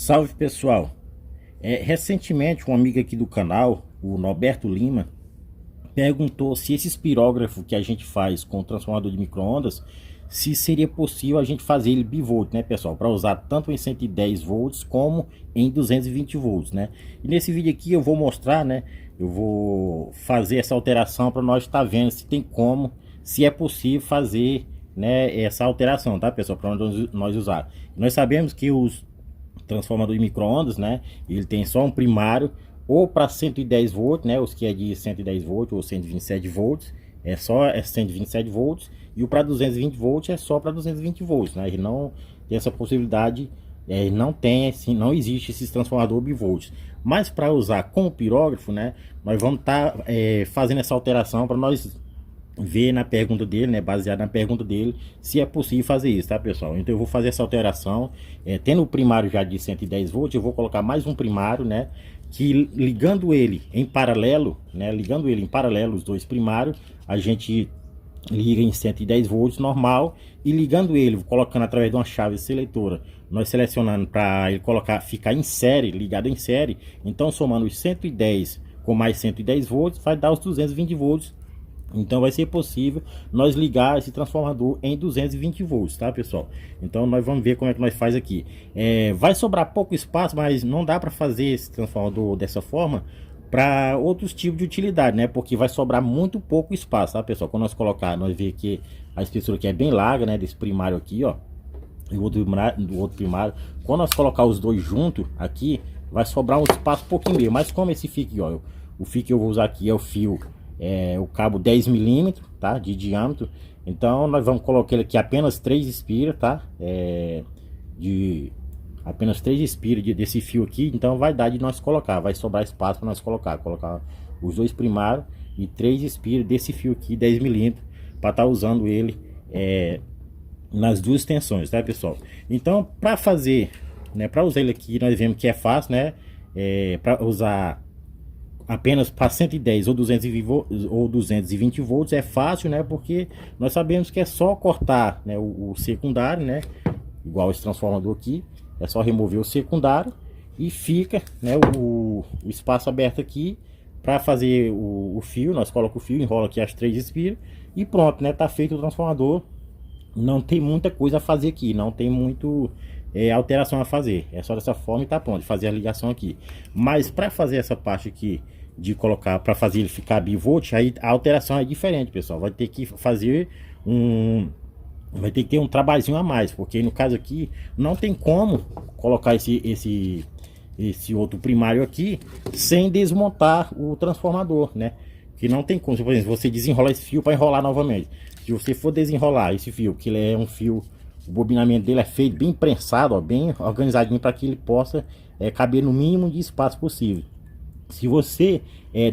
Salve pessoal, recentemente um amigo aqui do canal, o Norberto Lima, perguntou se esse espirógrafo que a gente faz com o transformador de micro-ondas, se seria possível a gente fazer ele bivolt, né pessoal, para usar tanto em 110 volts como em 220 volts, né? E nesse vídeo aqui eu vou mostrar, né, eu vou fazer essa alteração para nós estar vendo se tem como, se é possível fazer, né, essa alteração, tá pessoal, para nós usar. Nós sabemos que os transformador de micro-ondas, né? Ele tem só um primário ou para 110 volts, né? Os que é de 110 volts ou 127 volts, é 127 volts, e o para 220 volts é só para 220 volts, né? Ele não tem essa possibilidade, não tem assim, não existe esse transformador bivolts. Mas para usar com o pirógrafo, né? Nós vamos estar fazendo essa alteração para nós ver na pergunta dele, né, baseado na pergunta dele, se é possível fazer isso, tá pessoal? Então eu vou fazer essa alteração, tendo o primário já de 110 volts, eu vou colocar mais um primário, né, que ligando ele em paralelo, né, os dois primários, a gente liga em 110 volts normal, e ligando ele, colocando através de uma chave seletora, nós selecionando para ele ficar em série, ligado em série, então somando os 110 com mais 110 volts, vai dar os 220 volts. Então vai ser possível nós ligar esse transformador em 220 volts, tá pessoal? Então nós vamos ver como é que nós faz aqui. Vai sobrar pouco espaço, mas não dá para fazer esse transformador dessa forma para outros tipos de utilidade, né? Porque vai sobrar muito pouco espaço, tá pessoal? Quando nós colocar, nós ver que a espessura aqui é bem larga, né? Desse primário aqui, ó, e o outro primário. Quando nós colocar os dois juntos aqui, vai sobrar um espaço um pouquinho meio. Mas como esse fio aqui, ó, o fio que eu vou usar aqui é o fio, o cabo 10 milímetros, tá, de diâmetro. Então nós vamos colocar ele aqui apenas 3 espiras, tá, de apenas 3 espiras desse fio aqui. Então vai dar de nós colocar, vai sobrar espaço para nós colocar os dois primários e 3 espiras desse fio aqui 10 milímetros, para estar usando ele nas duas tensões, tá pessoal? Então para fazer, né, para usar ele aqui, nós vemos que é fácil, né, para usar apenas para 110 ou 220 volts é fácil, né? Porque nós sabemos que é só cortar, né, o secundário, né? Igual esse transformador aqui, é só remover o secundário e fica, né, o espaço aberto aqui para fazer o fio. Nós colocamos o fio, enrola aqui as 3 espiras e pronto, né? Tá feito o transformador. Não tem muita coisa a fazer aqui, não tem muito alteração a fazer, é só dessa forma e tá pronto, fazer a ligação aqui. Mas para fazer essa parte aqui de colocar, para fazer ele ficar bivolt, aí a alteração é diferente, pessoal. Vai ter que fazer vai ter que ter um trabalhinho a mais, porque no caso aqui não tem como colocar esse outro primário aqui sem desmontar o transformador, né? Que não tem como, por exemplo, você desenrola esse fio para enrolar novamente. Se você for desenrolar esse fio, que ele é um fio, o bobinamento dele é feito bem prensado, ó, bem organizadinho, para que ele possa caber no mínimo de espaço possível. Se você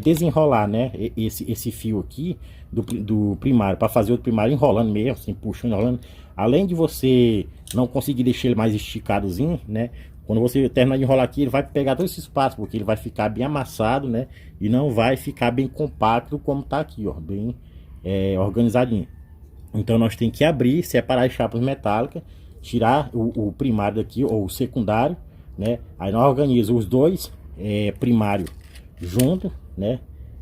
desenrolar, né, esse fio aqui do primário, para fazer o primário enrolando mesmo, assim, puxando, enrolando, além de você não conseguir deixar ele mais esticadozinho, né, quando você terminar de enrolar aqui, ele vai pegar todo esse espaço, porque ele vai ficar bem amassado, né, e não vai ficar bem compacto como tá aqui, ó, bem organizadinho. Então nós tem que abrir, separar as chapas metálicas, tirar o primário daqui, ou o secundário, né, aí nós organizamos os dois primários junto, né,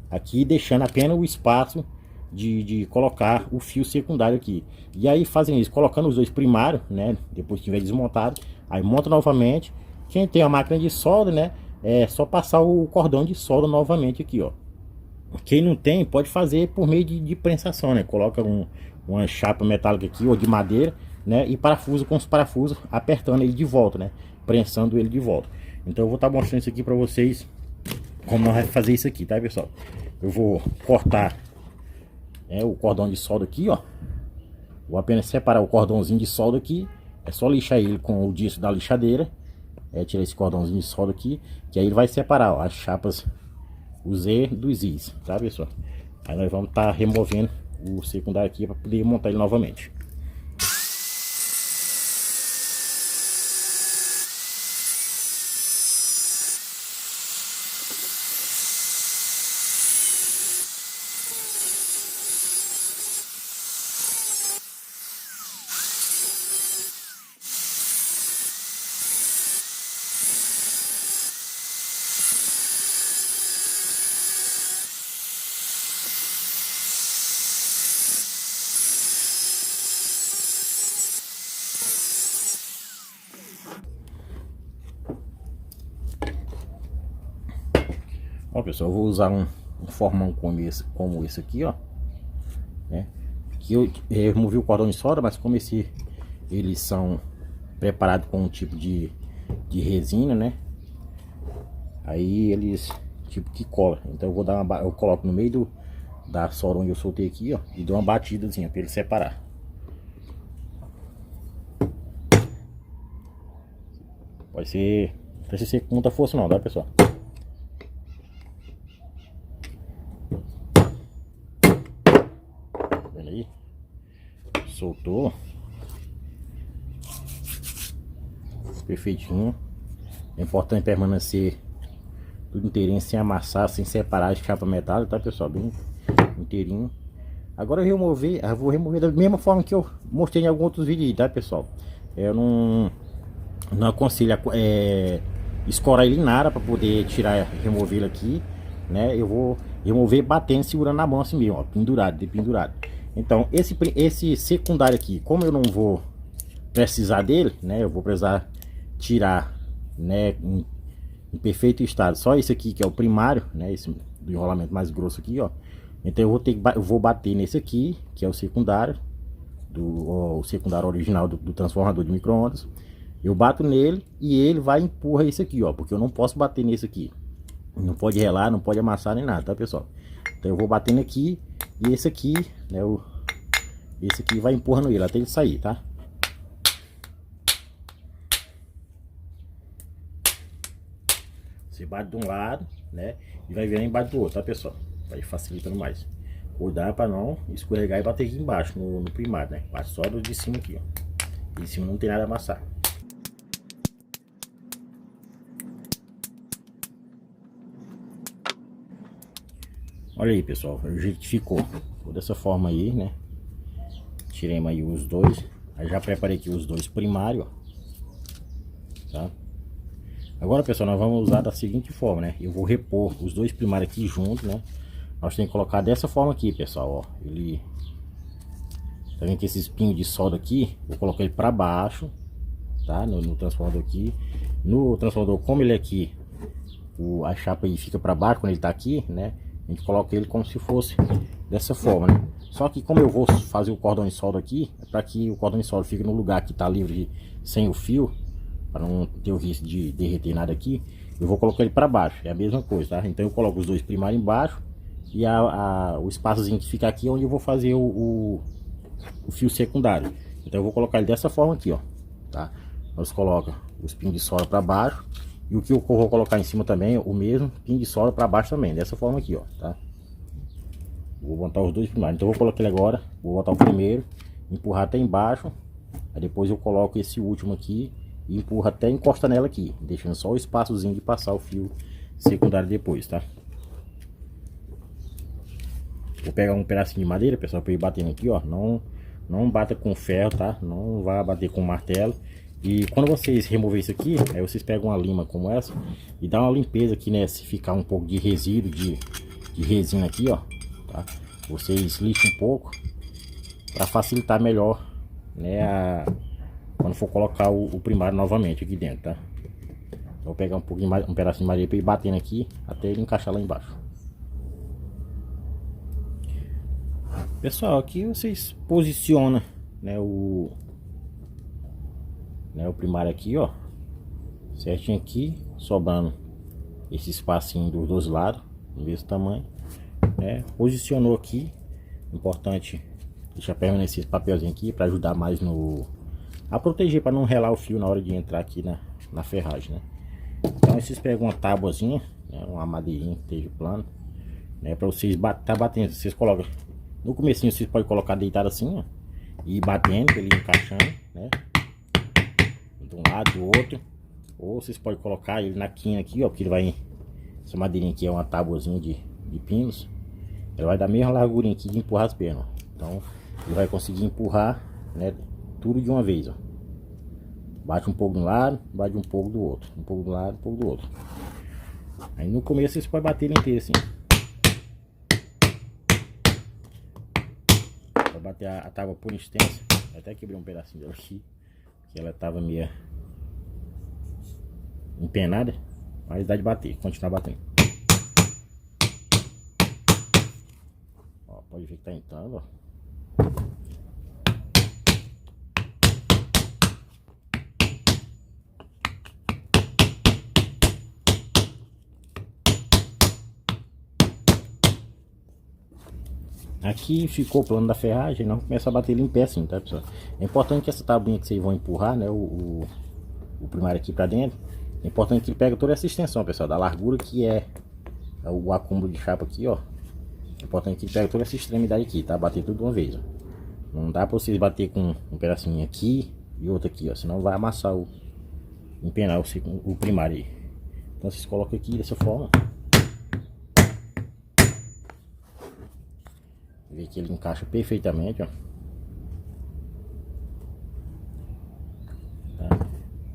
aqui deixando apenas o espaço de colocar o fio secundário aqui. E aí fazem isso, colocando os dois primários, né, depois que tiver desmontado, aí monta novamente. Quem tem a máquina de solda, né, é só passar o cordão de solda novamente aqui, ó. Quem não tem, pode fazer por meio de prensação, né, coloca uma chapa metálica aqui, ou de madeira, né, e parafuso com os parafusos, apertando ele de volta, né, prensando ele de volta. Então eu vou estar mostrando isso aqui para vocês, como nós vamos fazer isso aqui, tá pessoal? Eu vou cortar o cordão de solda aqui, ó. Vou apenas separar o cordãozinho de solda aqui. É só lixar ele com o disco da lixadeira. Tirar esse cordãozinho de solda aqui, que aí ele vai separar, ó, as chapas, os Z dos Is, tá pessoal? Aí nós vamos estar removendo o secundário aqui para poder montar ele novamente. Ó, pessoal, eu vou usar um formão como esse aqui, ó, né? Que eu removi o cordão de solda, mas como eles são preparados com um tipo de resina, né? Aí eles tipo que cola. Então eu vou dar eu coloco no meio da solda onde eu soltei aqui, ó, e dou uma batidazinha para ele separar. Pode ser, não precisa ser com muita força não, tá, pessoal? Tá vendo aí? Soltou. Perfeitinho. É importante permanecer tudo inteirinho, sem amassar, sem separar a chapa metálica, tá, pessoal? Bem inteirinho. Agora eu vou remover da mesma forma que eu mostrei em alguns outros vídeos, tá, pessoal? Eu não aconselho escorar ele em nada para poder remover ele aqui, né? Eu vou remover batendo, segurando na mão assim mesmo, ó, pendurado. Então esse secundário aqui, como eu não vou precisar dele, né? Eu vou precisar tirar, né, em perfeito estado só esse aqui que é o primário, né? Esse do enrolamento mais grosso aqui, ó. Então eu vou bater nesse aqui que é o secundário o secundário original do transformador de micro-ondas. Eu bato nele e ele vai empurra esse aqui, ó, porque eu não posso bater nesse aqui. Não pode relar, não pode amassar nem nada, tá, pessoal? Então eu vou batendo aqui e esse aqui, né, esse aqui vai empurrando ele até ele sair, tá? Você bate de um lado, né, e vai virar embaixo do outro, tá, pessoal? Vai facilitando mais. Cuidar para não escorregar e bater aqui embaixo no primário, né? Bate só do de cima aqui, ó. De cima não tem nada a amassar. Olha aí, pessoal, o jeito que ficou. Ficou dessa forma aí, né? Tiremos aí os dois. Aí já preparei aqui os dois primários, ó. Tá? Agora, pessoal, nós vamos usar da seguinte forma, né? Eu vou repor os dois primários aqui juntos, né? Nós temos que colocar dessa forma aqui, pessoal, ó. Ele... Tá vendo que esses pinhos de solda aqui, vou colocar ele para baixo, tá? No transformador aqui. No transformador, como ele é aqui, a chapa aí fica para baixo quando ele tá aqui, né? A gente coloca ele como se fosse dessa forma, né? Só que como eu vou fazer o cordão de solda aqui, é para que o cordão de solda fique no lugar que tá livre sem o fio, para não ter o risco de derreter nada aqui, eu vou colocar ele para baixo. É a mesma coisa, tá? Então eu coloco os dois primários embaixo e o espaçozinho que fica aqui é onde eu vou fazer o fio secundário. Então eu vou colocar ele dessa forma aqui, ó, tá? Nós coloca os pinos de solda para baixo e o que eu vou colocar em cima também, o mesmo pino de solda para baixo também, dessa forma aqui, ó, tá? Vou botar os dois primários. Então eu vou colocar ele agora, vou botar o primeiro, empurrar até embaixo, aí depois eu coloco esse último aqui e empurra até encostar nela aqui, deixando só o espaçozinho de passar o fio secundário depois, tá? Vou pegar um pedacinho de madeira, pessoal, para ir batendo aqui, ó. Não bata com ferro, tá? Não vai bater com martelo. E quando vocês remover isso aqui, aí vocês pegam uma lima como essa e dá uma limpeza aqui, né? Se ficar um pouco de resíduo de resina aqui, ó, tá? Vocês lixam um pouco para facilitar melhor, né? Quando for colocar o primário novamente aqui dentro, tá? Vou pegar um pedacinho de madeira para ir batendo aqui até ele encaixar lá embaixo. Pessoal, aqui vocês posicionam, né, o primário aqui, ó, certinho aqui, sobrando esse espacinho dos dois lados, do mesmo tamanho, né? Posicionou aqui, importante deixar permanecer esse papelzinho aqui para ajudar mais a proteger, para não relar o fio na hora de entrar aqui na ferragem, né? Então vocês pegam uma tábuazinha, né, uma madeirinha que esteja plano, né, para vocês tá batendo, vocês colocam no comecinho, vocês podem colocar deitado assim, ó, e batendo, ele encaixando, né, de um lado, do outro. Ou vocês podem colocar ele na quina aqui, ó, porque ele vai, essa madeirinha aqui é uma tábuazinha de pinos, ele vai dar a mesma largurinha aqui de empurrar as pernas, ó. Então ele vai conseguir empurrar, né, tudo de uma vez, ó. Bate um pouco de um lado, bate um pouco do outro, um pouco do lado, um pouco do outro. Aí no começo vocês podem bater ele inteiro assim. Vai bater a tábua por instância. Eu até quebrei um pedacinho dela aqui, que ela tava meio empenada, mas dá de bater, continuar batendo. Pode ver que tá entrando, ó. Aqui ficou o plano da ferragem, não começa a bater ele em pé assim, tá, pessoal? É importante que essa tabuinha que vocês vão empurrar, né, o primário aqui pra dentro, é importante que ele pegue toda essa extensão, pessoal, da largura que é o acúmulo de chapa aqui, ó. É importante que ele pegue toda essa extremidade aqui, tá? Bater tudo de uma vez, ó. Não dá pra vocês bater com um pedacinho aqui e outro aqui, ó, senão vai amassar empenar o primário aí. Então vocês colocam aqui dessa forma. Vê que ele encaixa perfeitamente, ó. Tá?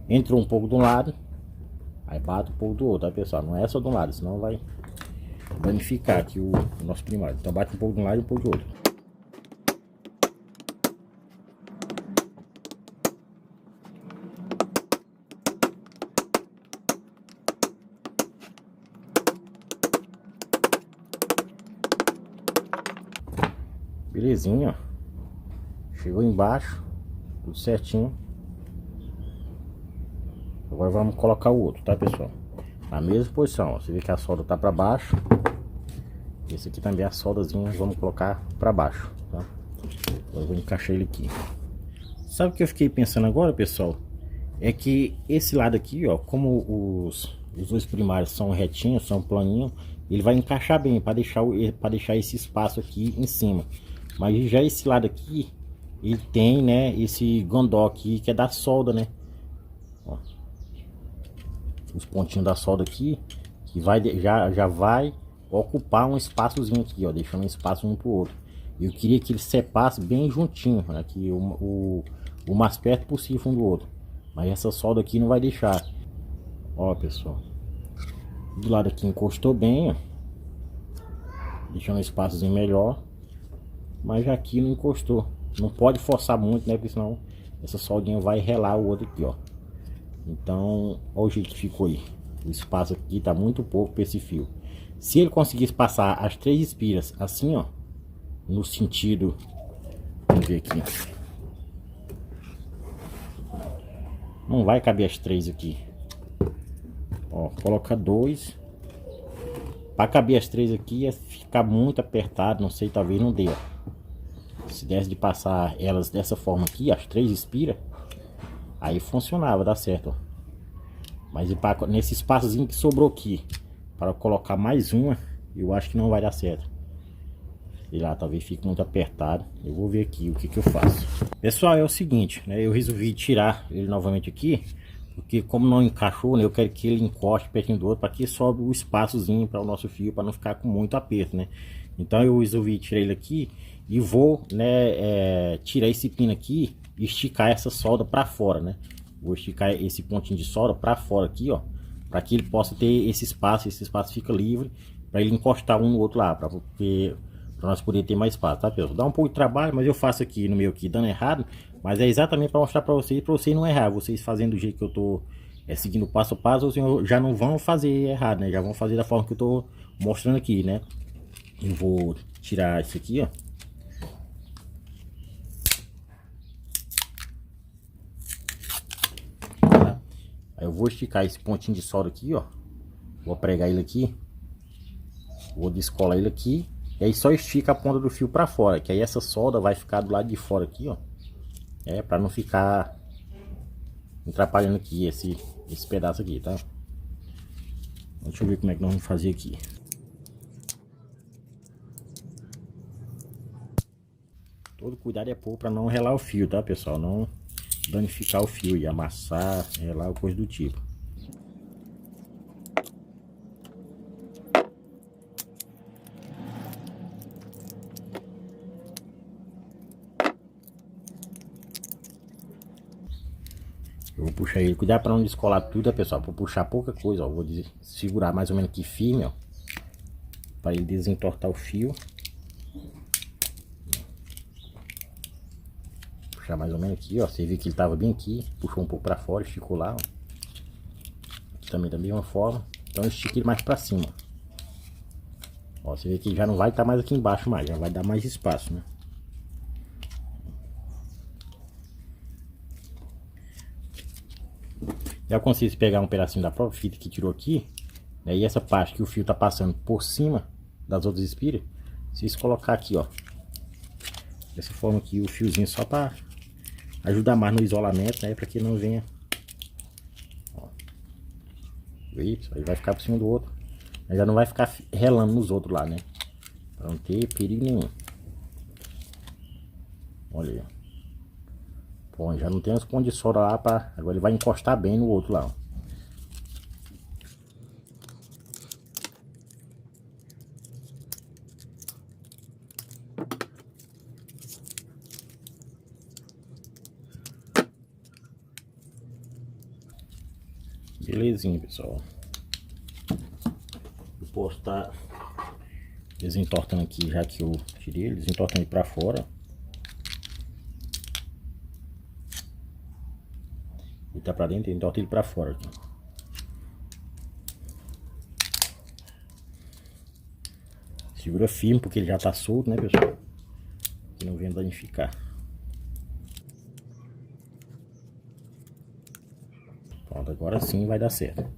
Entrou um pouco de um lado, aí bate um pouco do outro, tá, pessoal? Não é só de um lado, senão vai danificar aqui o nosso primário. Então bate um pouco de um lado e um pouco do outro. Belezinha, ó. Chegou embaixo, tudo certinho. Agora vamos colocar o outro, tá, pessoal? Na mesma posição, ó. Você vê que a solda tá para baixo. Esse aqui também a soldazinha vamos colocar para baixo, tá? Eu vou encaixar ele aqui. Sabe o que eu fiquei pensando agora, pessoal? É que esse lado aqui, ó, como os dois primários são retinhos, são planinhos, ele vai encaixar bem para deixar esse espaço aqui em cima. Mas já esse lado aqui, ele tem, né, esse gondó aqui que é da solda, né? Ó, os pontinhos da solda aqui, que vai já vai ocupar um espaçozinho aqui, ó, deixando um espaço um pro outro. Eu queria que ele separasse bem juntinho, né, que o mais perto possível um do outro. Mas essa solda aqui não vai deixar. Ó, pessoal, do lado aqui encostou bem, ó, deixando um espaçozinho melhor. Mas já aqui não encostou. Não pode forçar muito, né? Porque senão essa soldinha vai relar o outro aqui, ó. Então, olha o jeito que ficou aí. O espaço aqui tá muito pouco para esse fio. Se ele conseguisse passar as 3 espiras assim, ó, no sentido, vamos ver aqui, não vai caber as 3 aqui. Ó, coloca 2. Para caber as 3 aqui ia ficar muito apertado, não sei, talvez não dê, ó. Se desse de passar elas dessa forma aqui, as 3 espiras, aí funcionava, dá certo, ó. Mas nesse espaçozinho que sobrou aqui, para colocar mais uma, eu acho que não vai dar certo. Sei lá, talvez fique muito apertado. Eu vou ver aqui o que eu faço. Pessoal, é o seguinte, né? Eu resolvi tirar ele novamente aqui, porque como não encaixou, né? Eu quero que ele encoste pertinho do outro, para que sobre o espaçozinho para o nosso fio, para não ficar com muito aperto, né? Então eu resolvi tirar ele aqui e vou, né, tirar esse pino aqui e esticar essa solda para fora, né? Vou esticar esse pontinho de solda para fora aqui, ó, para que ele possa ter esse espaço fica livre para ele encostar um no outro lá, para nós poder ter mais espaço, tá, pessoal? Dá um pouco de trabalho, mas eu faço aqui no meu aqui dando errado, mas é exatamente para mostrar para vocês não errar. Vocês fazendo do jeito que eu tô seguindo passo a passo, vocês já não vão fazer errado, né? Já vão fazer da forma que eu tô mostrando aqui, né? Eu vou tirar isso aqui, ó. Aí eu vou esticar esse pontinho de solda aqui, ó. Vou pregar ele aqui. Vou descolar ele aqui. E aí só estica a ponta do fio para fora, que aí essa solda vai ficar do lado de fora aqui, ó. Para não ficar atrapalhando aqui esse pedaço aqui, tá? Deixa eu ver como é que nós vamos fazer aqui. Todo cuidado é pôr para não relar o fio, tá, pessoal? Não danificar o fio e amassar, relar ou coisa do tipo. Eu vou puxar ele, cuidar para não descolar tudo, tá, pessoal? Vou puxar pouca coisa, ó. Vou segurar mais ou menos aqui firme, ó, para ele desentortar o fio. Puxar mais ou menos aqui, ó. Você viu que ele tava bem aqui, puxou um pouco para fora, esticou lá, ó. Aqui também da mesma forma. Então eu estico ele mais para cima. Ó, você vê que já não vai estar mais aqui embaixo mais, já vai dar mais espaço, né? Já consigo pegar um pedacinho da própria fita que tirou aqui, né? E essa parte que o fio tá passando por cima das outras espiras, vocês colocar aqui, ó, dessa forma aqui o fiozinho só para ajudar mais no isolamento, né? Para que não venha, ó, isso aí vai ficar por cima do outro, mas já não vai ficar relando nos outros lá, né? Para não ter perigo nenhum. Olha aí, ó. Bom, já não tem os pontos de solda lá para agora ele vai encostar bem no outro lá, ó. Belezinha, pessoal. Eu posso estar desentortando aqui, já que eu tirei ele, desentortando ele para fora. Ele tá para dentro, entorta ele para fora aqui. Segura firme porque ele já tá solto, né, pessoal? Que não venha danificar. Pronto, agora sim vai dar certo.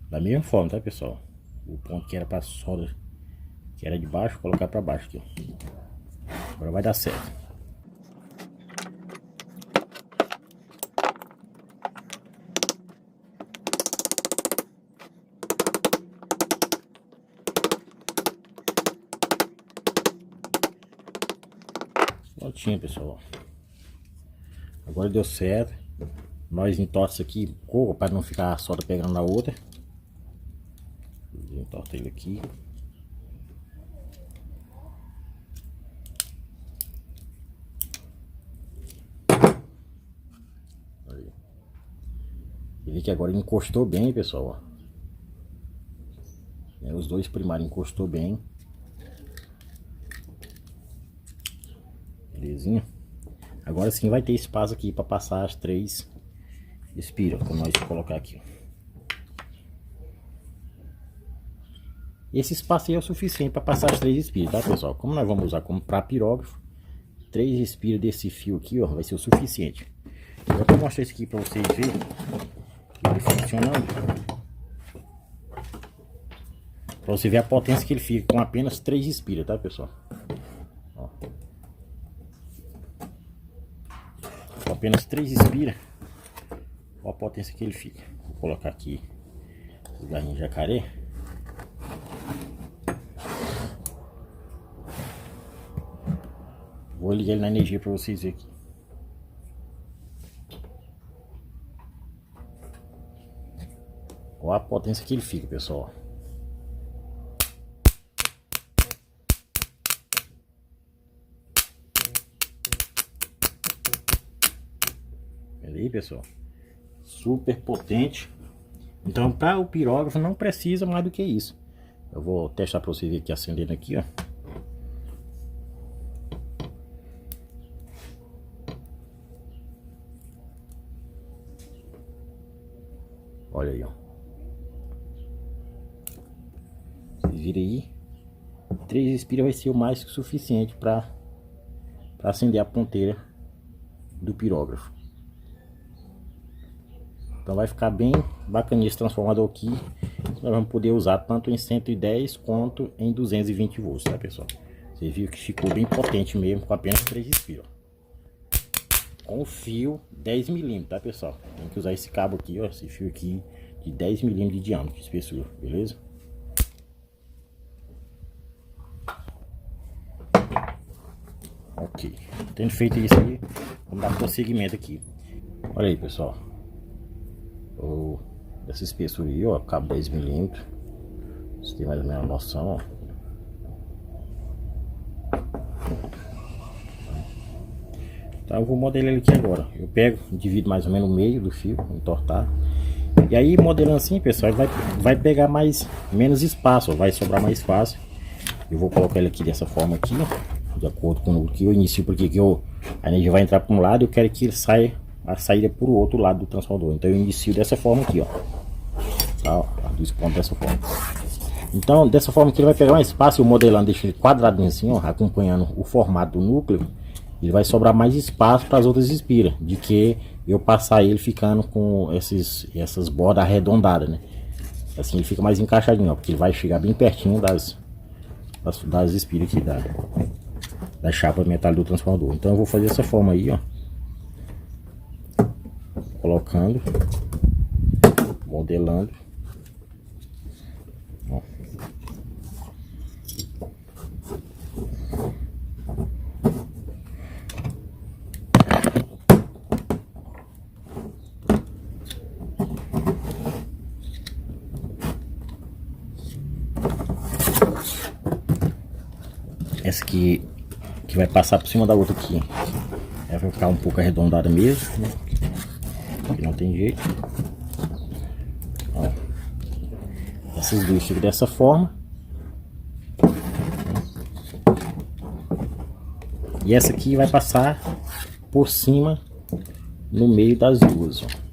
Da mesma forma, tá, pessoal? O ponto que era para solda, que era de baixo, colocar para baixo aqui, ó. Agora vai dar certo. Prontinho, pessoal. Agora deu certo. Nós entorta isso aqui para não ficar a solda pegando na outra. Entorta ele aqui. Aí. Ele que agora encostou bem, pessoal. Os dois primários encostou bem. Belezinha. Agora sim vai ter espaço aqui para passar as 3 espiras, como nós colocar aqui. Esse espaço aí é o suficiente para passar as 3 espiras, tá, pessoal? Como nós vamos usar como para pirógrafo, 3 espiras desse fio aqui, ó, vai ser o suficiente. Eu vou mostrar isso aqui para vocês verem ele funcionando. Para você ver a potência que ele fica com apenas 3 espiras, tá, pessoal? Ó. Com apenas 3 espiras, olha a potência que ele fica. Vou colocar aqui o garrinho de jacaré. Vou ligar ele na energia para vocês verem aqui. Olha a potência que ele fica, pessoal. Olha aí, pessoal. Super potente. Então, para o pirógrafo não precisa mais do que isso. Eu vou testar para vocês verem aqui, acendendo aqui, ó. Olha aí, ó. Vocês viram aí? 3 espiras vai ser o mais que suficiente para acender a ponteira do pirógrafo. Então vai ficar bem bacaninha esse transformador aqui. Nós vamos poder usar tanto em 110 quanto em 220 volts, tá, pessoal? Você viu que ficou bem potente mesmo com apenas 3 espiras. Com o fio 10 milímetros, tá, pessoal? Tem que usar esse cabo aqui, ó, esse fio aqui de 10 milímetros de diâmetro de espessura, beleza? Ok, tendo feito isso aí, vamos dar prosseguimento aqui. Olha aí, pessoal, essa espessura aí, ó, cabo 10 milímetros. Você tem mais ou menos a noção, ó. Então eu vou modelar ele aqui agora. Eu pego, divido mais ou menos o meio do fio, entortar. E aí modelando assim, pessoal, ele vai pegar menos espaço, ó, vai sobrar mais fácil. Eu vou colocar ele aqui dessa forma aqui, ó, de acordo com o que eu inicio, porque a energia vai entrar para um lado e eu quero que ele saia a saída por outro lado do transformador. Então eu inicio dessa forma aqui, ó, tá, ó, dos pontos dessa forma. Então, dessa forma que ele vai pegar um espaço, eu modelando, deixa ele quadradinho assim, ó, acompanhando o formato do núcleo, ele vai sobrar mais espaço para as outras espiras, de que eu passar ele ficando com essas bordas arredondadas, né? Assim ele fica mais encaixadinho, ó, porque ele vai chegar bem pertinho das espiras aqui, da chapa metálica do transformador. Então eu vou fazer dessa forma aí, ó, colocando, modelando, ó. Essa aqui que vai passar por cima da outra aqui, ela vai ficar um pouco arredondada mesmo, né? Aqui não tem jeito. Ó. Essas duas ficam dessa forma. E essa aqui vai passar por cima, no meio das duas, ó.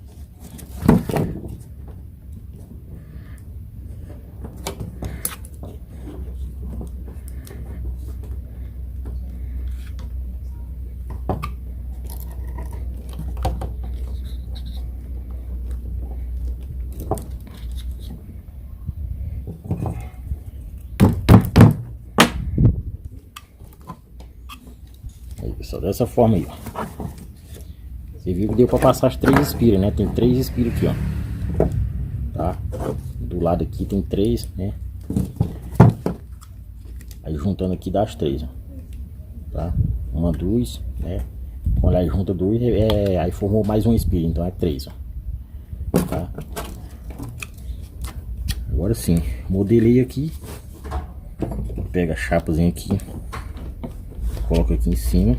Aí, pessoal, dessa forma aí, ó. Você viu que deu para passar as 3 espiras, né? Tem 3 espiras aqui, ó. Tá? Do lado aqui tem 3, né? Aí juntando aqui dá as 3, ó. Tá? Uma, 2, né? Quando aí junta 2, aí formou mais uma espira, então é 3, ó. Tá? Agora sim, modelei aqui. Pega a chapazinha aqui, coloca aqui em cima.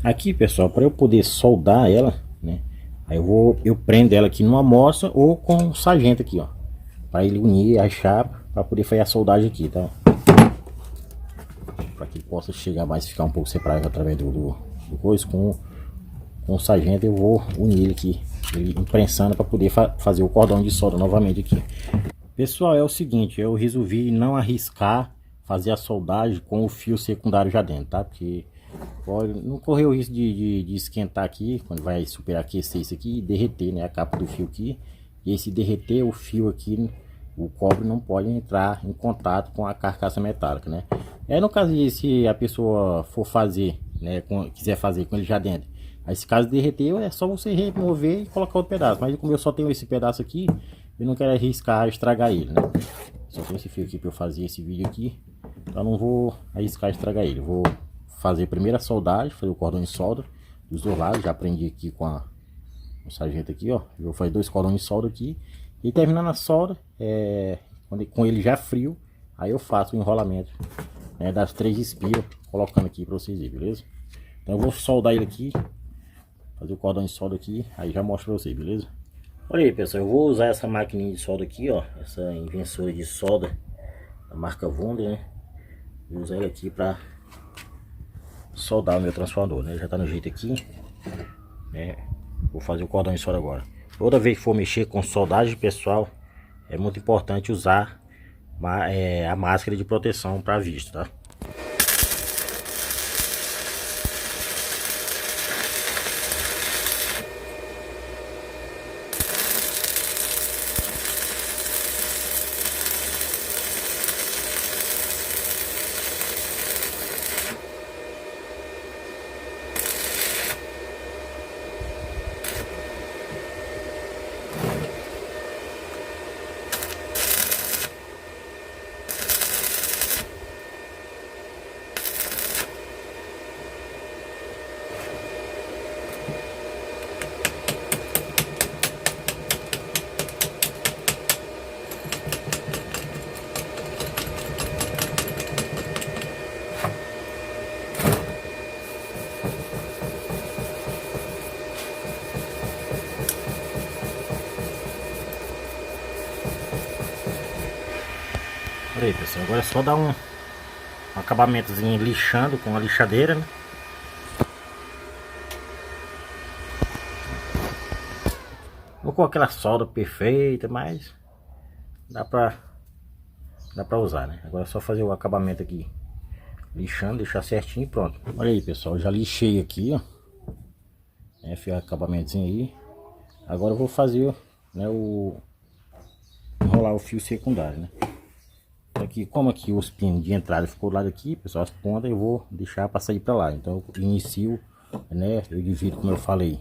Aqui, pessoal, para eu poder soldar ela, né? Aí eu prendo ela aqui numa amostra ou com um sargento aqui, ó, para ele unir a chapa para poder fazer a soldagem aqui, tá? Para que possa chegar mais, ficar um pouco separado através do coisa. Com o sargento eu vou unir ele aqui, ele imprensando, para poder fazer o cordão de solda novamente aqui. Pessoal, é o seguinte, eu resolvi não arriscar fazer a soldagem com o fio secundário já dentro, tá? Porque pode não correr o risco de esquentar aqui, quando vai superaquecer isso aqui e derreter, né, a capa do fio aqui. E se derreter o fio aqui, o cobre não pode entrar em contato com a carcaça metálica, né? No caso de se a pessoa for fazer, né, quiser fazer com ele já dentro, aí se caso derreter, é só você remover e colocar outro pedaço. Mas como eu só tenho esse pedaço aqui, eu não quero arriscar estragar ele, né? Só tem esse fio aqui para eu fazer esse vídeo aqui, então não vou arriscar estragar ele. Vou fazer a primeira soldagem, fazer o cordão de solda dos dois lados. Já aprendi aqui com o sargento aqui, ó. Eu vou fazer 2 cordões de solda aqui e terminando a solda, com ele já frio, aí eu faço o enrolamento, né, das 3 espiras, colocando aqui para vocês verem, beleza? Então eu vou soldar ele aqui, fazer o cordão de solda aqui, aí já mostro para vocês, beleza? Olha aí, pessoal, eu vou usar essa maquininha de solda aqui, ó, essa inversora de solda da marca Wunder, né? Vou usar ela aqui para soldar o meu transformador, né? Já tá no jeito aqui, né? Vou fazer o cordão de solda agora. Toda vez que for mexer com soldagem, pessoal, é muito importante usar a máscara de proteção para a vista, tá? Olha aí, pessoal, agora é só dar um acabamentozinho lixando com a lixadeira, né? Não com aquela solda perfeita, mas dá pra usar, né? Agora é só fazer o acabamento aqui, lixando, deixar certinho e pronto. Olha aí, pessoal, já lixei aqui, ó, fiz o acabamentozinho aí. Agora eu vou fazer, né, enrolar o fio secundário, né? Aqui, como aqui os pinos de entrada ficou do lado aqui, pessoal, as pontas eu vou deixar para sair para lá. Então eu inicio, né, eu divido como eu falei,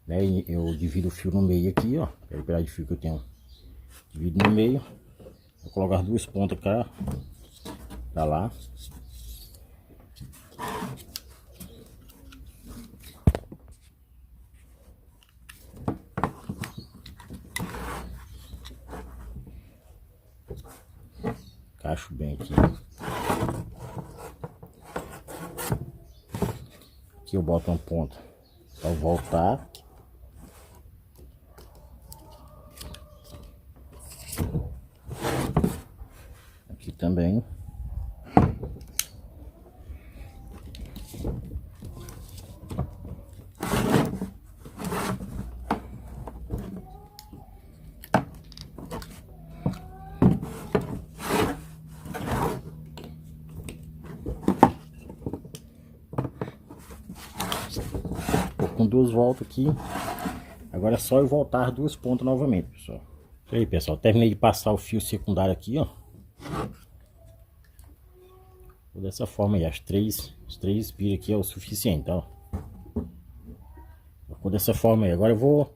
né, eu divido o fio no meio aqui, ó, pelo pedaço de fio que eu tenho, divido no meio, vou colocar as duas pontas cá, pra lá. Encaixo bem aqui. Aqui eu boto uma ponta para voltar. Aqui também. Tô com duas voltas aqui. Agora é só eu voltar as duas pontas novamente, pessoal. E aí, pessoal, terminei de passar o fio secundário aqui, ó. Dessa forma aí, os três espiras aqui é o suficiente, ó. Ficou dessa forma aí. Agora eu vou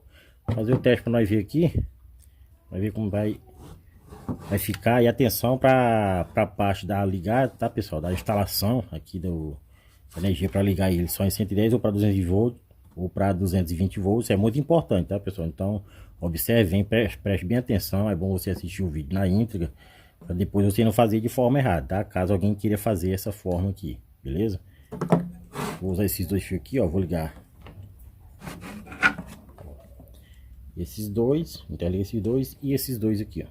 fazer o teste para nós ver aqui. Vai ver como vai ficar. E atenção para a parte da ligar, tá, pessoal? Da instalação aqui da energia para ligar ele só em 110 ou para 220 volts ou para 220 volts. É muito importante, tá, pessoal? Então observem, preste bem atenção. É bom você assistir o vídeo na íntegra, para depois você não fazer de forma errada, tá? Caso alguém queira fazer essa forma aqui, beleza? Vou usar esses dois fios aqui, ó. Vou ligar esses dois, interliga esses dois e esses dois aqui, ó.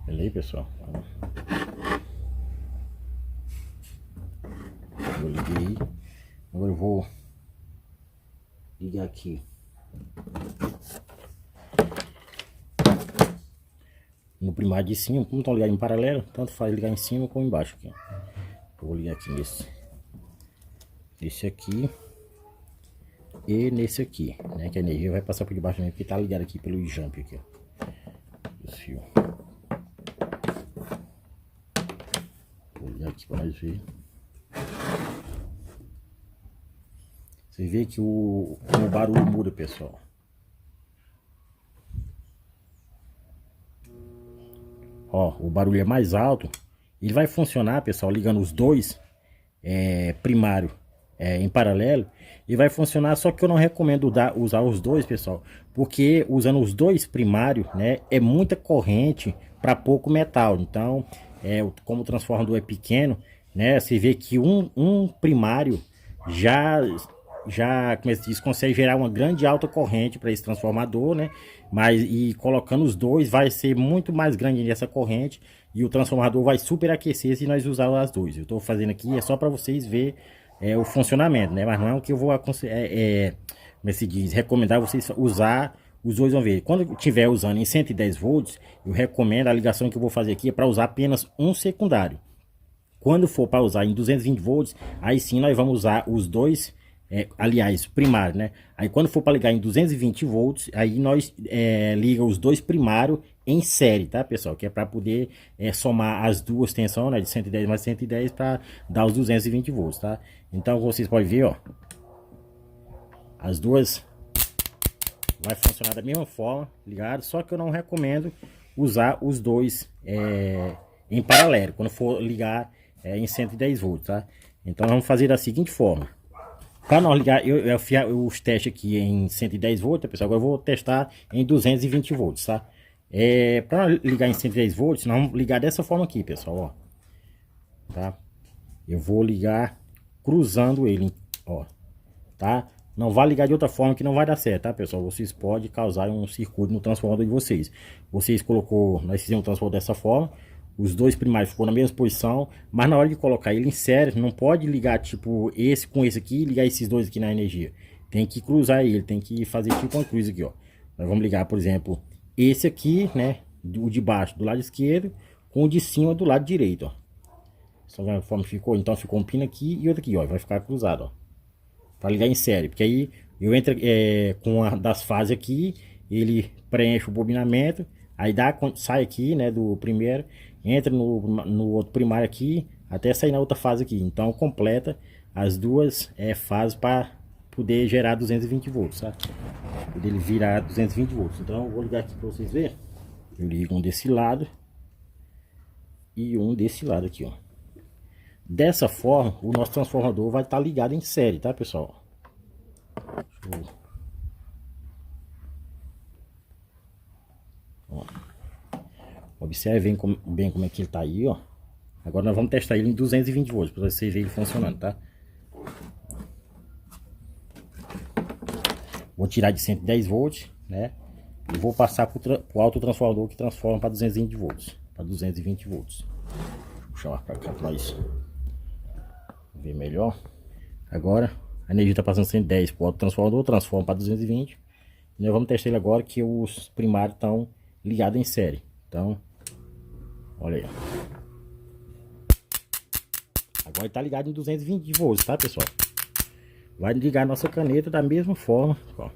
Beleza, pessoal? Eu liguei. Agora eu vou ligar aqui no primário de cima. Como estão ligados em paralelo, tanto faz ligar em cima como embaixo aqui. Eu vou ligar aqui nesse aqui e nesse aqui, né? Que a energia vai passar por debaixo também, porque tá ligado aqui pelo jump aqui, ó. Esse fio. Vou ligar aqui para nós ver. Você vê que o barulho muda, pessoal. Ó, o barulho é mais alto. Ele vai funcionar, pessoal, ligando os dois primário em paralelo. E vai funcionar, só que eu não recomendo usar os dois, pessoal, porque usando os dois primários, né, é muita corrente para pouco metal. Então, como o transformador é pequeno, né, você vê que um primário como é que diz, consegue gerar uma grande alta corrente para esse transformador, né? Mas e colocando os dois vai ser muito mais grande essa corrente e o transformador vai superaquecer se nós usarmos as duas. Eu estou fazendo aqui só para vocês ver o funcionamento, né? Mas não é o que eu vou como é se diz, recomendar vocês usar os dois. Vão ver. Quando estiver usando em 110 volts, eu recomendo, a ligação que eu vou fazer aqui é para usar apenas um secundário. Quando for para usar em 220 volts, aí sim nós vamos usar os dois, aliás, primário, né? Aí quando for para ligar em 220 volts, aí nós liga os dois primários em série, tá, pessoal? Que é para poder somar as duas tensões, né? De 110 mais 110 para dar os 220 volts, tá? Então vocês podem ver, ó. As duas vai funcionar da mesma forma, ligado? Só que eu não recomendo usar os dois em paralelo, quando for ligar em 110 volts, tá? Então vamos fazer da seguinte forma. Para nós ligar, eu fiz os testes aqui em 110 volts, pessoal. Agora eu vou testar em 220 volts, tá? Para ligar em 110 volts, nós vamos ligar dessa forma aqui, pessoal, ó. Tá? Eu vou ligar cruzando ele, ó. tá? Não vai ligar de outra forma que não vai dar certo, tá, pessoal? Vocês podem causar um circuito no transformador de vocês. Vocês colocou, nós fizemos o transformador dessa forma, os dois primários ficou na mesma posição, mas na hora de colocar ele em série, não pode ligar tipo esse com esse aqui e ligar esses dois aqui na energia. Tem que cruzar ele, tem que fazer tipo uma cruz aqui, ó. Nós vamos ligar, por exemplo, esse aqui, né, o de baixo do lado esquerdo, com o de cima do lado direito, ó. Só vendo a forma que ficou? Então ficou um pino aqui e outro aqui, ó. Vai ficar cruzado, ó. Pra ligar em série. Porque aí eu entro com a das fases aqui. Ele preenche o bobinamento. Aí sai aqui, né, do primeiro. Entra no outro primário aqui. Até sair na outra fase aqui. Então completa as duas fases para poder gerar 220 volts, sabe? Poder ele virar 220 volts. Então eu vou ligar aqui para vocês verem. Eu ligo um desse lado. E um desse lado aqui, ó. Dessa forma, o nosso transformador vai estar ligado em série, tá, pessoal? Ó. Observem bem como é que ele tá aí, ó. Agora nós vamos testar ele em 220 volts, para vocês verem ele funcionando, tá? Vou tirar de 110 volts, né? E vou passar para o autotransformador que transforma para 220 volts. Para 220 volts. Vou puxar para cá para nós ver melhor. Agora a energia está passando 110 para o autotransformador, transforma para 220. E nós vamos testar ele agora que os primários estão ligados em série. Então, olha aí. Agora está ligado em 220 volts, tá, pessoal? Vai ligar a nossa caneta da mesma forma, ó.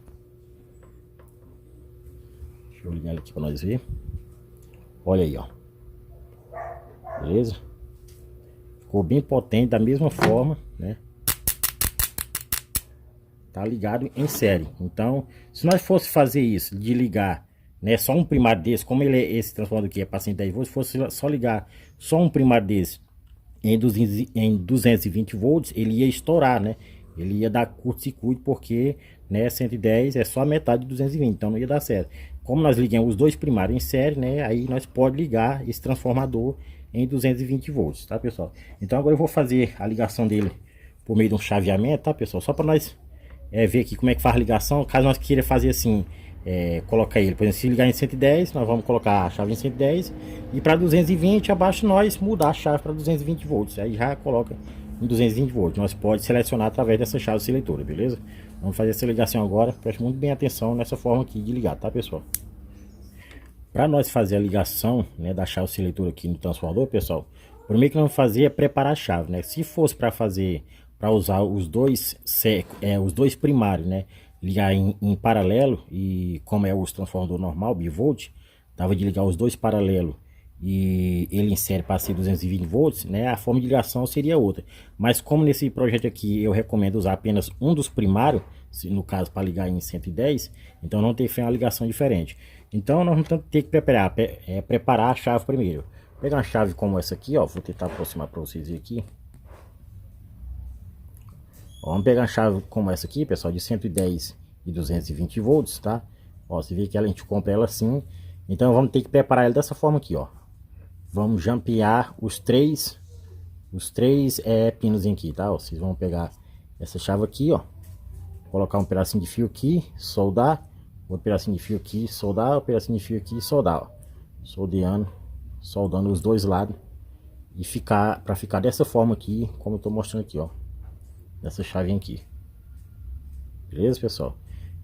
Deixa eu ligar ele aqui para nós ver. Olha aí, ó. Beleza? Ficou bem potente da mesma forma, né? Tá ligado em série. Então, se nós fosse fazer isso, de ligar, né, só um primário desse, como ele é esse transformador aqui é para 110 volts, fosse só ligar só um primário desse em 220 volts, ele ia estourar, né? Ele ia dar curto-circuito porque, né, 110 é só a metade de 220, então não ia dar certo. Como nós ligamos os dois primários em série, né, aí nós pode ligar esse transformador em 220 volts, tá, pessoal? Então agora eu vou fazer a ligação dele por meio de um chaveamento, tá, pessoal? Só para nós ver aqui como é que faz a ligação, caso nós queira fazer assim, colocar ele, por exemplo, se ligar em 110, nós vamos colocar a chave em 110 e para 220 abaixo nós mudar a chave para 220 volts, aí já coloca em 220 volts, nós pode selecionar através dessa chave seletora, beleza? Vamos fazer essa ligação agora, preste muito bem atenção nessa forma aqui de ligar, tá, pessoal? Para nós fazer a ligação, né, da chave seletora aqui no transformador, pessoal, o primeiro que nós vamos fazer é preparar a chave, né? Se fosse para fazer, para usar os dois primários, né, ligar em paralelo, e como é o transformador normal, bivolt, dava de ligar os dois paralelos e ele insere para ser 220 volts, né, a forma de ligação seria outra. Mas como nesse projeto aqui eu recomendo usar apenas um dos primários, no caso para ligar em 110, então não tem que fazer uma ligação diferente. Então nós vamos ter que preparar a chave primeiro. Vou pegar uma chave como essa aqui, ó, vou tentar aproximar para vocês verem aqui. Ó, vamos pegar uma chave como essa aqui, pessoal, de 110 e 220 volts, tá? Ó, você vê que a gente compra ela assim. Então vamos ter que preparar ela dessa forma aqui, ó. Vamos jampear os três pinos aqui, tá? Ó, vocês vão pegar essa chave aqui, ó. Colocar um pedacinho de fio aqui, soldar. Outro pedacinho de fio aqui, soldar. Outro pedacinho de fio aqui, soldar, ó. Soldando os dois lados. E para ficar dessa forma aqui, como eu tô mostrando aqui, ó. Dessa chave aqui. Beleza, pessoal?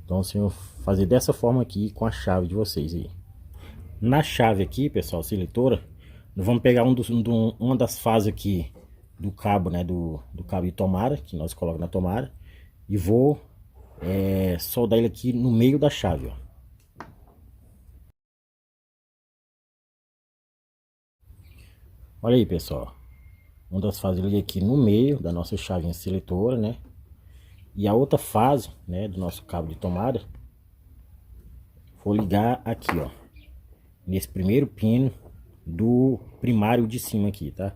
Então assim, eu vou fazer dessa forma aqui com a chave de vocês aí. Na chave aqui, pessoal, seletora, nós vamos pegar uma das fases aqui do cabo, né, do cabo de tomada, que nós colocamos na tomada, e vou soldar ele aqui no meio da chave, ó. Olha aí, pessoal, uma das fases ali aqui no meio da nossa chavinha seletora, né, e a outra fase, né, do nosso cabo de tomada, vou ligar aqui, ó, nesse primeiro pino do primário de cima aqui, tá?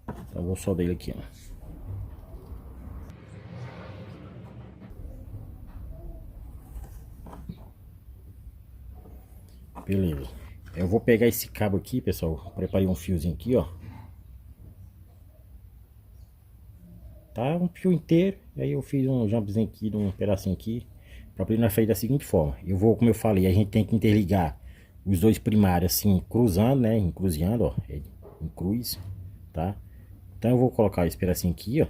Então eu vou soldar ele aqui, ó. Beleza. Eu vou pegar esse cabo aqui, pessoal. Preparei um fiozinho aqui, ó. tá? Um fio inteiro. E aí eu fiz um jumpzinho aqui, de um pedacinho aqui, para poder nós fazer da seguinte forma. Eu vou, como eu falei, a gente tem que interligar os dois primários assim, cruzando, né? Encruzando, ó, em cruz, tá? Então eu vou colocar esse pedacinho aqui, ó.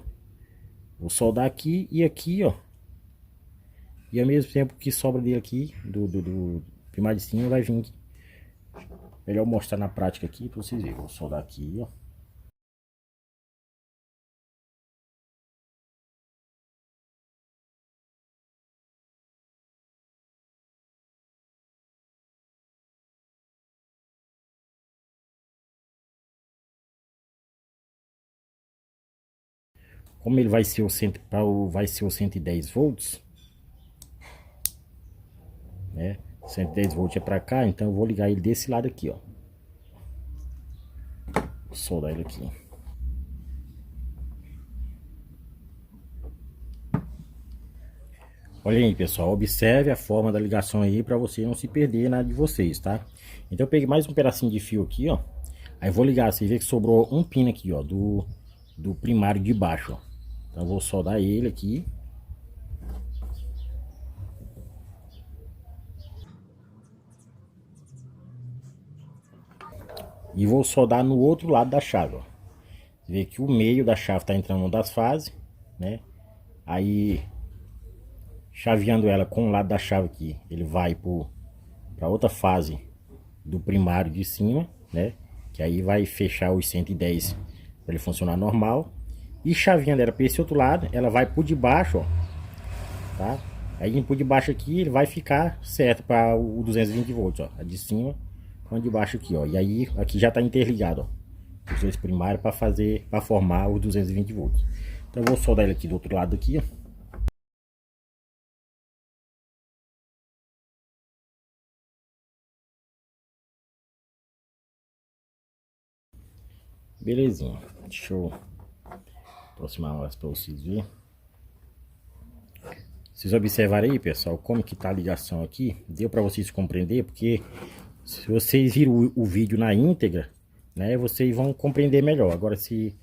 Vou soldar aqui e aqui, ó. E ao mesmo tempo que sobra dele aqui, do primário de cima, vai vir. Melhor mostrar na prática aqui pra vocês verem. Vou soldar aqui, ó. Como ele vai ser vai ser o 110 volts, né? 110 volts é pra cá, então eu vou ligar ele desse lado aqui, ó. Vou soldar ele aqui. Olha aí, pessoal, observe a forma da ligação aí para você não se perder na de vocês, tá? Então eu peguei mais um pedacinho de fio aqui, ó. Aí vou ligar, você vê que sobrou um pino aqui, ó, do primário de baixo, ó. Então eu vou soldar ele aqui. E vou soldar no outro lado da chave, ó. Você vê que o meio da chave tá entrando numa das fases, né? Aí, chaveando ela com o lado da chave aqui, ele vai para outra fase do primário de cima, né? Que aí vai fechar os 110 para ele funcionar normal. E chaveando ela para esse outro lado, ela vai por debaixo, ó, tá? Aí por debaixo aqui ele vai ficar certo para o 220 volts, ó, a de cima com a de baixo aqui, ó. E aí aqui já tá interligado, ó, os dois primários para formar os 220 volts. Então eu vou soldar ele aqui do outro lado aqui, ó. Belezinha. Deixa eu aproximar mais para vocês verem. Vocês observaram aí, pessoal, como que tá a ligação aqui? Deu para vocês compreender, porque se vocês viram o vídeo na íntegra, né, vocês vão compreender melhor. Agora, se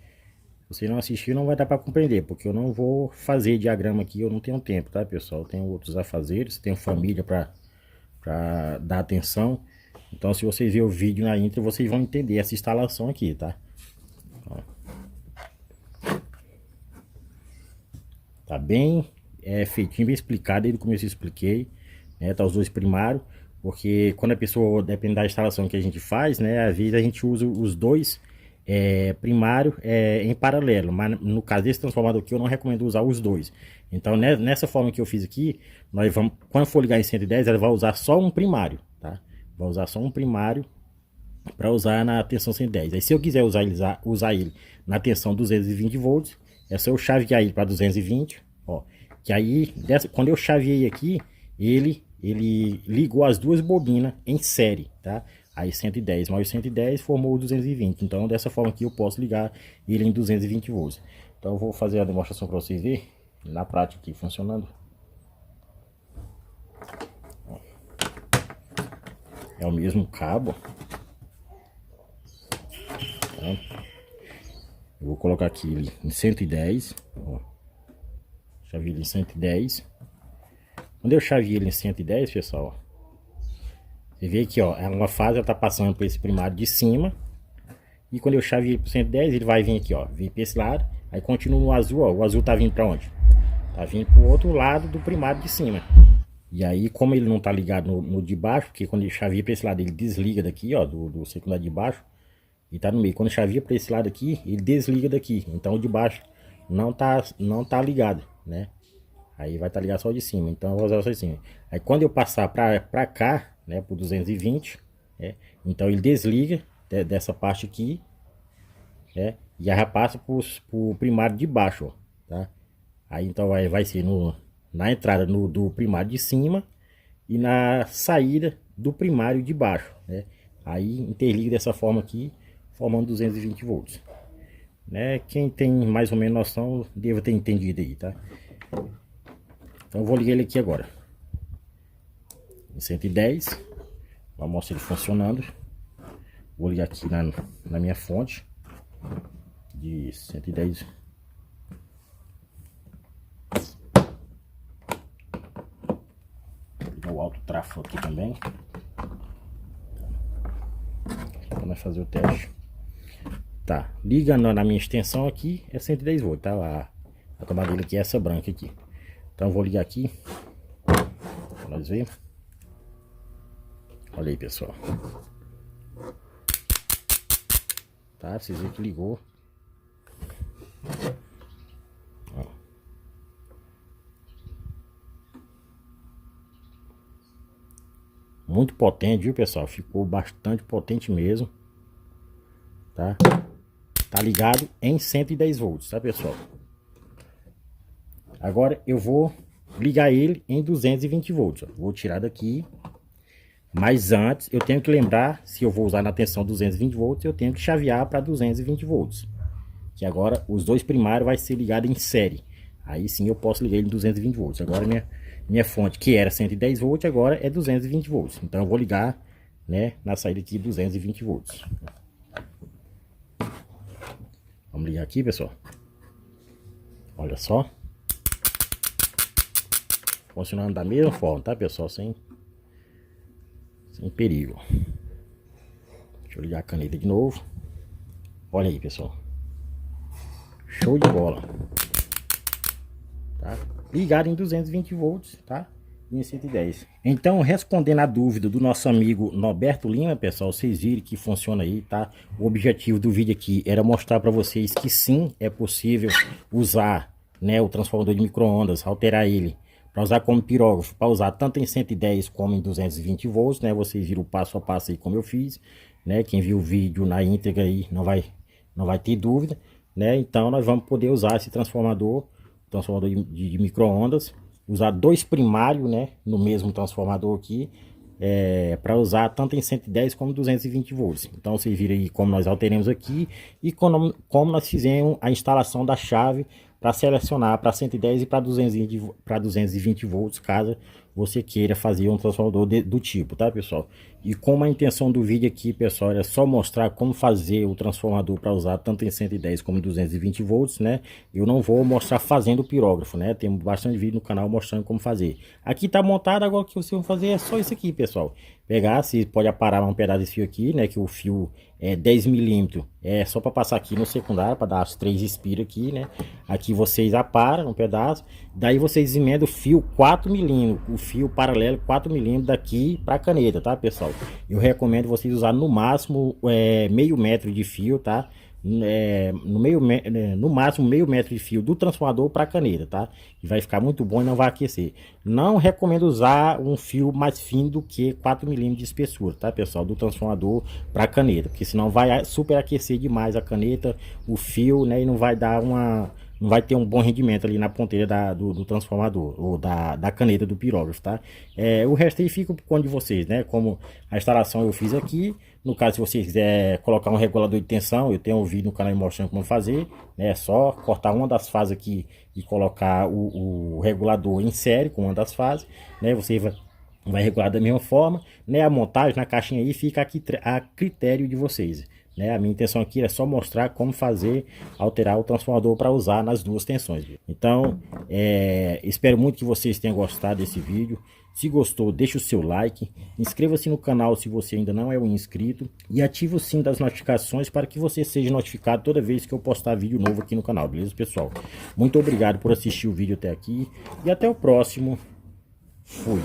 você não assistiu, não vai dar para compreender, porque eu não vou fazer diagrama aqui, eu não tenho tempo, tá, pessoal? Eu tenho outros afazeres, tenho família para dar atenção. Então, se vocês verem o vídeo na íntegra, vocês vão entender essa instalação aqui, tá? Ó. Tá bem feitinho, bem explicado, desde o começo eu expliquei, né? Tá os dois primários, porque quando a pessoa, depende da instalação que a gente faz, né? Às vezes a gente usa os dois primário em paralelo, mas no caso desse transformador aqui eu não recomendo usar os dois. Então nessa forma que eu fiz aqui, nós vamos, quando for ligar em 110, ela vai usar só um primário, tá? Vai usar só um primário para usar na tensão 110. Aí se eu quiser usar ele na tensão 220 volts, é só eu chavear ele para 220, ó. Que aí, quando eu chaveei aqui, ele ligou as duas bobinas em série, tá? Aí 110 mais 110 formou o 220. Então dessa forma aqui eu posso ligar ele em 220 volts. Então eu vou fazer a demonstração para vocês verem na prática aqui funcionando. É o mesmo cabo. Tá? Eu vou colocar aqui ele em 110, ó. Chavei ele em 110. Quando eu chavei ele em 110, pessoal, ó, você vê que, ó, uma fase ela tá passando por esse primário de cima. E quando eu chavei ele pro 110, ele vai vir aqui, ó, vir para esse lado. Aí continua no azul, ó. O azul tá vindo para onde? Tá vindo pro outro lado do primário de cima. E aí, como ele não tá ligado no de baixo, porque quando ele chavia para esse lado, ele desliga daqui, ó, do secundário de baixo. E tá no meio. Quando chavia para esse lado aqui, ele desliga daqui. Então o de baixo não tá ligado, né? Aí vai estar ligado só o de cima. Então eu vou usar só de cima. Aí quando eu passar para cá, né, pro 220, né? Então ele desliga dessa parte aqui, né? E já passa pro primário de baixo, ó, tá? Aí então vai ser na entrada do primário de cima e na saída do primário de baixo, né? Aí interliga dessa forma aqui, formando 220 volts, né? Quem tem mais ou menos noção deve ter entendido aí, tá? Então eu vou ligar ele aqui agora em 110. Vou mostrar ele funcionando. Vou ligar aqui na minha fonte de 110 Falta o trafo aqui também. Vamos fazer o teste. Tá, liga na minha extensão aqui, é 110 volts, tá? A tomada dele aqui é essa branca aqui. Então eu vou ligar aqui, pra nós ver. Olha aí, pessoal. Tá, vocês viram que ligou. Ó. Muito potente, viu, pessoal? Ficou bastante potente mesmo. Tá? Tá ligado em 110 volts, tá, pessoal? Agora eu vou ligar ele em 220 volts. Ó. Vou tirar daqui. Mas antes eu tenho que lembrar, se eu vou usar na tensão 220 volts, eu tenho que chavear para 220 volts. Que agora os dois primários vai ser ligado em série. Aí sim eu posso ligar ele em 220 volts. Agora minha fonte, que era 110 volts, agora é 220 volts. Então eu vou ligar, né, na saída aqui 220 volts. Vamos ligar aqui, pessoal. Olha só. Funcionando da mesma forma, tá, pessoal? Sem perigo. Deixa eu ligar a caneta de novo. Olha aí, pessoal. Show de bola. Tá? Ligado em 220 volts, tá? E em 110. Então, respondendo a dúvida do nosso amigo Norberto Lima, pessoal, vocês viram que funciona aí, tá? O objetivo do vídeo aqui era mostrar para vocês que sim, é possível usar, né, o transformador de micro-ondas, alterar ele para usar como pirógrafo, para usar tanto em 110 como em 220 volts, né? Vocês viram o passo a passo aí como eu fiz, né? Quem viu o vídeo na íntegra aí não vai ter dúvida, né? Então nós vamos poder usar esse transformador de micro-ondas, usar dois primários, né? No mesmo transformador aqui, para usar tanto em 110 como 220 volts. Então vocês viram aí como nós alteramos aqui e como nós fizemos a instalação da chave para selecionar para 110 e para 220 volts, caso você queira fazer um transformador do tipo, tá, pessoal? E como a intenção do vídeo aqui, pessoal, é só mostrar como fazer o transformador para usar tanto em 110 como em 220 volts, né? Eu não vou mostrar fazendo o pirógrafo, né? Tem bastante vídeo no canal mostrando como fazer. Aqui tá montado, agora o que vocês vão fazer é só isso aqui, pessoal. Pegar, você pode aparar um pedaço desse fio aqui, né? Que o fio é 10 milímetros, é só para passar aqui no secundário, para dar as 3 espiras aqui, né? Aqui vocês aparam um pedaço, daí vocês emendam o fio 4 milímetros, o fio paralelo 4 milímetros daqui para a caneta, tá, pessoal? Eu recomendo vocês usar no máximo meio metro de fio, tá? No máximo meio metro de fio do transformador para a caneta, tá? E vai ficar muito bom e não vai aquecer. Não recomendo usar um fio mais fino do que 4 milímetros de espessura, tá, pessoal? Do transformador para a caneta, porque senão vai superaquecer demais a caneta, o fio, né? E não vai dar não vai ter um bom rendimento ali na ponteira do transformador ou da caneta do pirógrafo, tá? O resto aí fica por conta de vocês, né? Como a instalação eu fiz aqui. No caso, se você quiser colocar um regulador de tensão, eu tenho um vídeo no canal mostrando como fazer, né? É só cortar uma das fases aqui e colocar o regulador em série com uma das fases, né? Você vai regular da mesma forma, né? A montagem na caixinha aí fica aqui a critério de vocês, né? A minha intenção aqui é só mostrar como alterar o transformador para usar nas duas tensões. Então, espero muito que vocês tenham gostado desse vídeo. Se gostou, deixa o seu like, inscreva-se no canal se você ainda não é um inscrito e ative o sininho das notificações para que você seja notificado toda vez que eu postar vídeo novo aqui no canal, beleza, pessoal? Muito obrigado por assistir o vídeo até aqui e até o próximo. Fui!